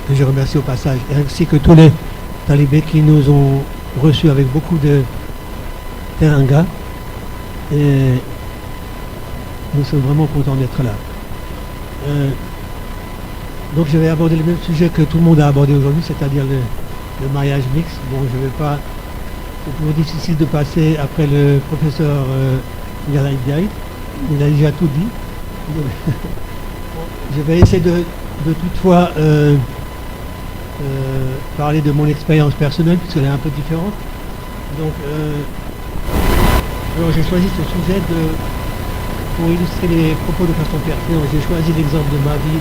que je remercie au passage, ainsi que tous les talibés qui nous ont reçus avec beaucoup de teranga. Et nous sommes vraiment contents d'être là. Donc je vais aborder le même sujet que tout le monde a abordé aujourd'hui, c'est-à-dire le mariage mixte. Bon, je ne vais pas... C'est toujours difficile de passer après le professeur Yalaï Diaye. Il a déjà tout dit. Je vais essayer de toutefois parler de mon expérience personnelle, puisqu'elle est un peu différente. Donc, alors j'ai choisi ce sujet pour illustrer les propos de façon pertinente. J'ai choisi l'exemple de ma vie.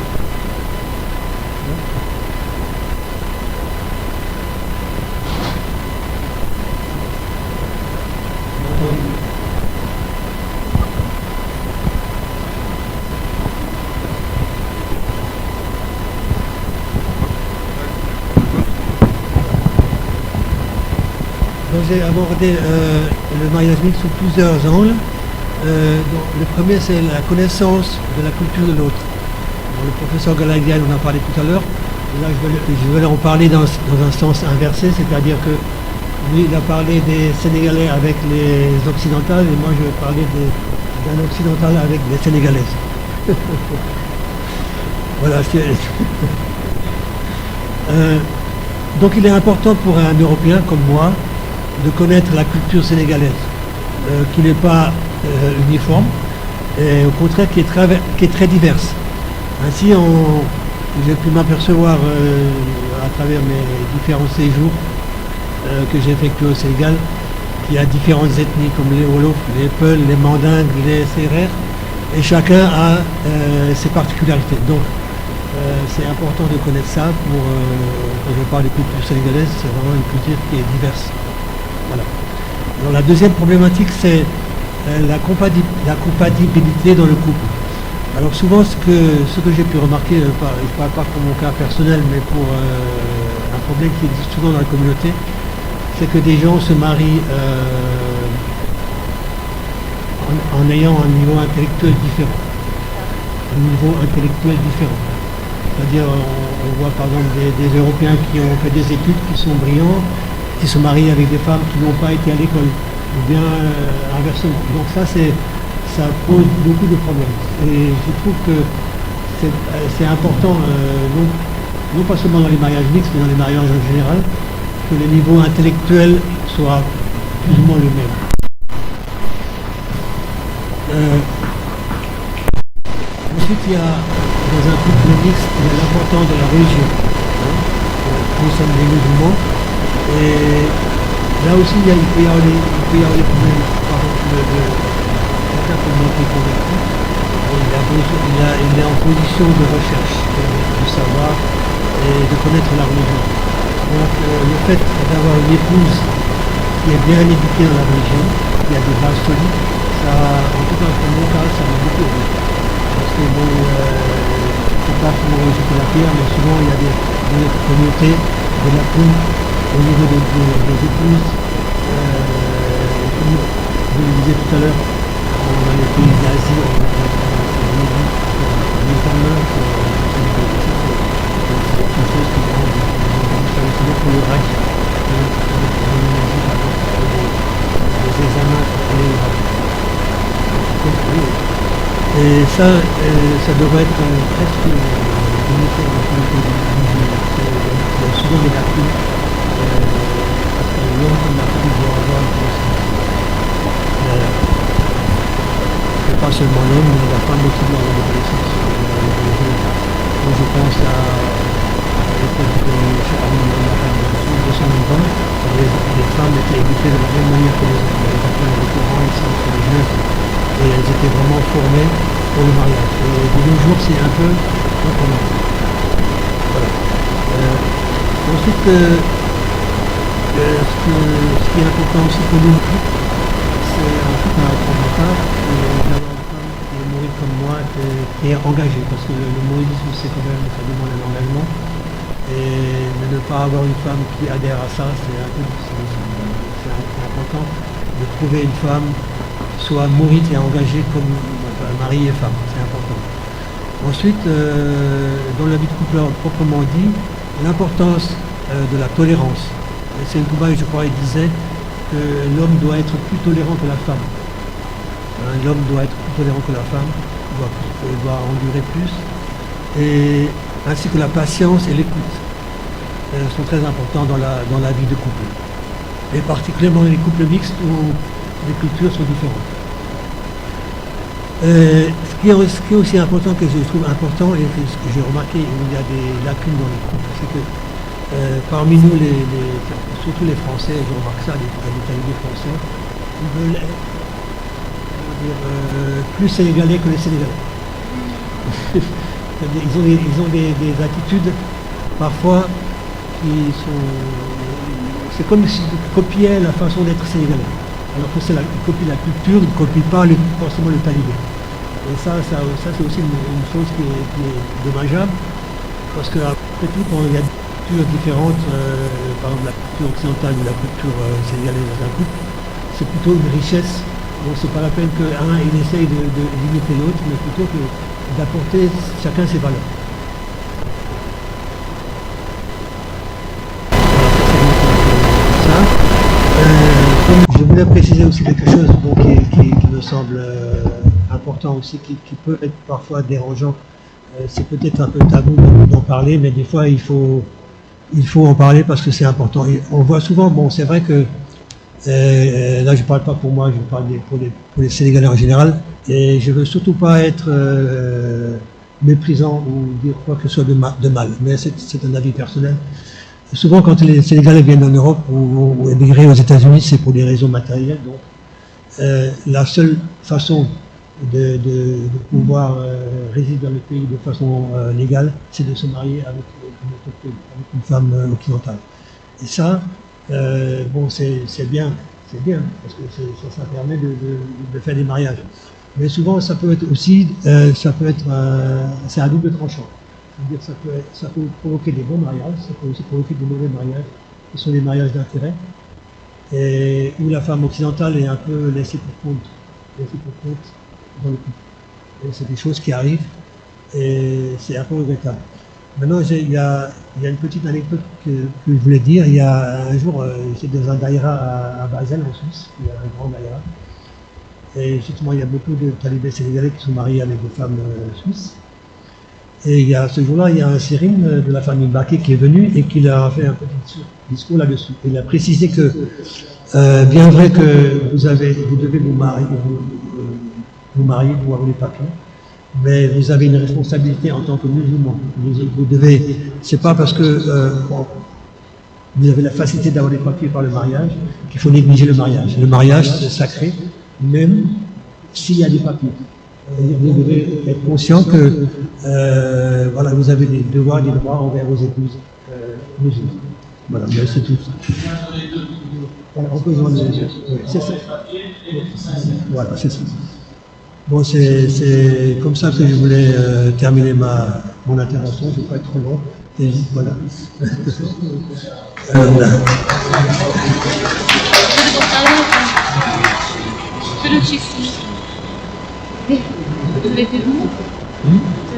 Donc j'ai abordé le mariage mixte sous plusieurs angles. Donc, le premier, c'est la connaissance de la culture de l'autre. Le professeur Galagdian en a parlé tout à l'heure. Là, je vais en parler dans un sens inversé, c'est-à-dire que lui, il a parlé des Sénégalais avec les Occidentales, et moi, je vais parler d'un Occidental avec des Sénégalaises. Voilà. Donc, il est important pour un Européen comme moi de connaître la culture sénégalaise, qui n'est pas uniforme, et au contraire qui est très diverse. Ainsi, j'ai pu m'apercevoir à travers mes différents séjours que j'ai effectués au Sénégal qu'il y a différentes ethnies comme les Wolofs, les Peuls, les Mandingues, les Sérères, et chacun a ses particularités. Donc, c'est important de connaître ça quand je parle de culture sénégalaise, c'est vraiment une culture qui est diverse. Voilà. Alors, la deuxième problématique, c'est la compatibilité dans le couple. Alors souvent, ce que j'ai pu remarquer, je ne parle pas pour mon cas personnel, mais pour un problème qui existe souvent dans la communauté, c'est que des gens se marient en ayant un niveau intellectuel différent. C'est-à-dire, on voit par exemple des Européens qui ont fait des études, qui sont brillants, qui se marient avec des femmes qui n'ont pas été à l'école, ou bien inversement. Donc ça pose beaucoup de problèmes. Et je trouve que c'est important, non pas seulement dans les mariages mixtes, mais dans les mariages en général, que le niveau intellectuel soit plus ou moins le même. Ensuite, il y a, dans un couple mixte, il y a l'importance de la religion. Nous sommes des musulmans, et là aussi, il peut y avoir des problèmes. Par exemple, chacun peut monter convaincu. Il est en position de recherche, de savoir et de connaître la religion. Donc, le fait d'avoir une épouse qui est bien éduquée dans la religion, qui a des bases solides, ça, en tout cas pour mon cas, ça m'a beaucoup aidé. Parce que bon, c'est pas pour jeter la pierre, mais souvent il y a des communautés de la poule au niveau des épouses. Comme je le disais tout à l'heure, dans les pays d'Asie, on dit les amants, c'est quelque chose qui est pour le reste, les examens pour les et ça devrait être presque limité dans la communauté musulmane. Il y a souvent des lacunes, parce que l'homme comme la femme doit avoir une connaissance. C'est pas seulement l'homme, mais la femme aussi doit avoir des connaissances. Donc je pense à l'époque de son enfant, les femmes étaient éduquées de la même manière que les hommes. Les enfants étaient courants, les centres religieuses, et elles étaient vraiment formées pour le mariage. Et de nos jours, c'est un peu autrement. Voilà. Ensuite, ce qui est important aussi pour nous, c'est en tout cas pour ma part, d'avoir une femme qui est mouride comme moi, qui est engagée, parce que le mouridisme, c'est quand même, ça demande un engagement. Et de ne pas avoir une femme qui adhère à ça, c'est un peu difficile. C'est important de trouver une femme soit mouride et engagée comme mari et femme, c'est important. Ensuite, dans la vie de couple proprement dit, l'importance de la tolérance. C'est Goubaï, je crois, il disait que l'homme doit être plus tolérant que la femme. L'homme doit être plus tolérant que la femme, il doit endurer plus, et ainsi que la patience et l'écoute sont très importants dans la vie de couple. Et particulièrement les couples mixtes où les cultures sont différentes. Ce qui est aussi important, que je trouve important, et que j'ai remarqué où il y a des lacunes dans les couples, c'est que parmi nous, surtout les Français, je remarque ça, les talibés français, ils veulent être plus sénégalais que les Sénégalais. ils ont des attitudes parfois qui sont... C'est comme s'ils copiaient la façon d'être sénégalais. Alors que ils copient la culture, ils ne copient pas forcément le talibé. Et ça c'est aussi une chose qui est dommageable, parce que après tout, quand il y a des cultures différentes, par exemple la culture occidentale ou la culture sénégalaise dans un couple, c'est plutôt une richesse. Donc c'est pas la peine qu'un il essaye d'imiter l'autre, mais plutôt que d'apporter chacun ses valeurs. Je voulais préciser aussi quelque chose qui me semble important aussi, qui peut être parfois dérangeant. C'est peut-être un peu tabou d'en parler, mais des fois il faut en parler parce que c'est important. Et on voit souvent, bon, c'est vrai que là je ne parle pas pour moi, je parle pour les Sénégalais en général, et je ne veux surtout pas être méprisant ou dire quoi que ce soit de mal, mais c'est un avis personnel. Souvent, quand les Sénégalais viennent en Europe ou émigrer aux États-Unis, c'est pour des raisons matérielles. Donc, la seule façon de pouvoir résider dans le pays de façon légale, c'est de se marier avec une femme occidentale. Et ça, bon, c'est bien, parce que ça permet de faire des mariages. Mais souvent, ça peut être aussi, c'est à double tranchant. C'est-à-dire ça peut provoquer des bons mariages, ça peut aussi provoquer des mauvais mariages, qui sont des mariages d'intérêt, et où la femme occidentale est un peu laissée pour compte dans le couple. Et c'est des choses qui arrivent, et c'est un peu regrettable. Maintenant, il y a une petite anecdote que je voulais dire. Il y a un jour, j'étais dans un daïra à Basel, en Suisse, il y a un grand daïra, et justement, il y a beaucoup de talibés sénégalais qui sont mariés avec des femmes suisses. Et ce jour-là, il y a un sérine de la famille Baké qui est venu et qui leur a fait un petit discours là-dessus. Il a précisé que, bien vrai que vous devez vous marier pour avoir les papiers, mais vous avez une responsabilité en tant que musulman. Vous devez, c'est pas parce que vous avez la facilité d'avoir les papiers par le mariage qu'il faut négliger le mariage. Le mariage, c'est sacré, même s'il y a des papiers. Vous devez être conscient que voilà, vous avez des devoirs et des droits envers vos épouses musulmanes. Voilà, mais c'est tout. Voilà, on peut joindre les yeux. Oui, c'est ça. Voilà, c'est ça. Bon, c'est comme ça que je voulais terminer mon intervention. Je ne vais pas être trop long. Et voilà.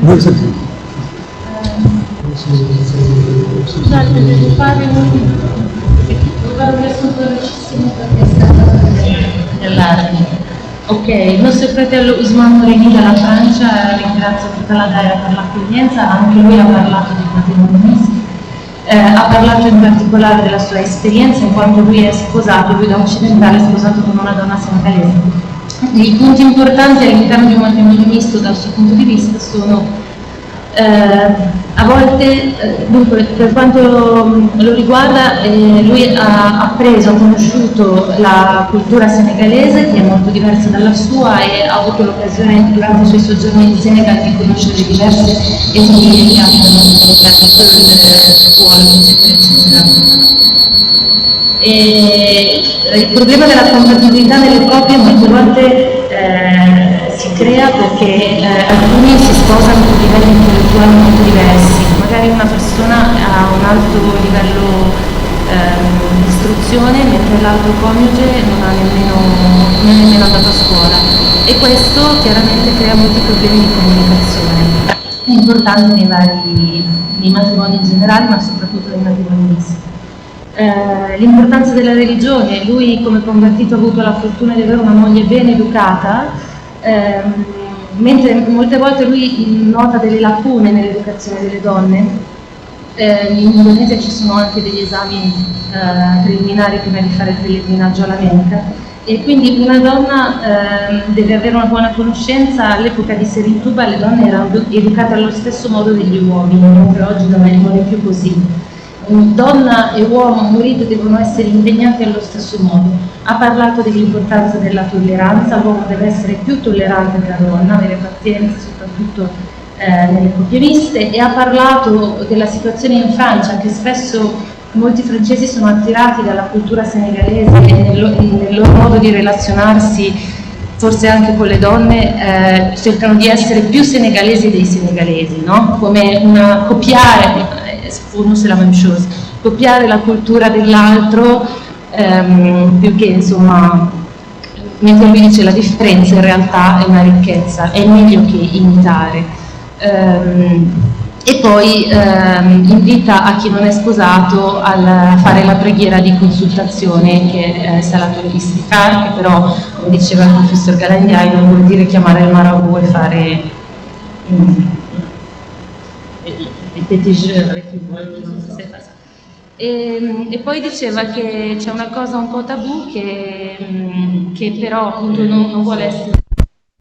Oui, c'est tout. Scusate, devo fare un riassunto velocissimo perché stiamo nell'armi. Ok, il nostro fratello Ousmane Moureni dalla Francia ringrazio tutta la Daira per l'accoglienza, anche lui ha parlato di matrimoni. Ha parlato in particolare della sua esperienza in quanto lui è sposato, lui da occidentale è sposato con una donna senegalese. I punti importanti all'interno di un matrimonio misto dal suo punto di vista sono a volte, dunque, per quanto lo riguarda, lui ha conosciuto la cultura senegalese che è molto diversa dalla sua e ha avuto l'occasione durante i suoi soggiorni in Senegal di conoscere diverse etnie che hanno eccetera. E il problema della compatibilità delle coppie molte volte si crea perché alcuni si sposano con livelli intellettuali molto diversi, magari una persona ha un alto livello di istruzione mentre l'altro coniuge non è nemmeno andato a scuola e questo chiaramente crea molti problemi di comunicazione. È importante nei vari nei matrimoni in generale, ma soprattutto nei matrimoni misti. L'importanza della religione: lui come convertito ha avuto la fortuna di avere una moglie ben educata, mentre molte volte lui nota delle lacune nell'educazione delle donne. In Indonesia ci sono anche degli esami preliminari prima di fare il pellegrinaggio alla Mecca, e quindi una donna deve avere una buona conoscenza. All'epoca di Serituba le donne erano educate allo stesso modo degli uomini, mentre oggi non è più così. Donna e uomo, marito, devono essere impegnati allo stesso modo. Ha parlato dell'importanza della tolleranza: l'uomo deve essere più tollerante della donna, avere pazienza soprattutto nelle coppie miste, e ha parlato della situazione in Francia, che spesso molti francesi sono attirati dalla cultura senegalese e nel loro modo di relazionarsi, forse anche con le donne, cercano di essere più senegalesi dei senegalesi, no? Come copiare la cultura dell'altro, più che, insomma, mentre lui dice la differenza in realtà è una ricchezza, è meglio che imitare. E poi invita a chi non è sposato a fare la preghiera di consultazione, che è Salatul Istikhar, che però, come diceva il professor Galandiai, non vuol dire chiamare il Marabout e fare e poi diceva che c'è una cosa un po' tabù che però appunto non vuole essere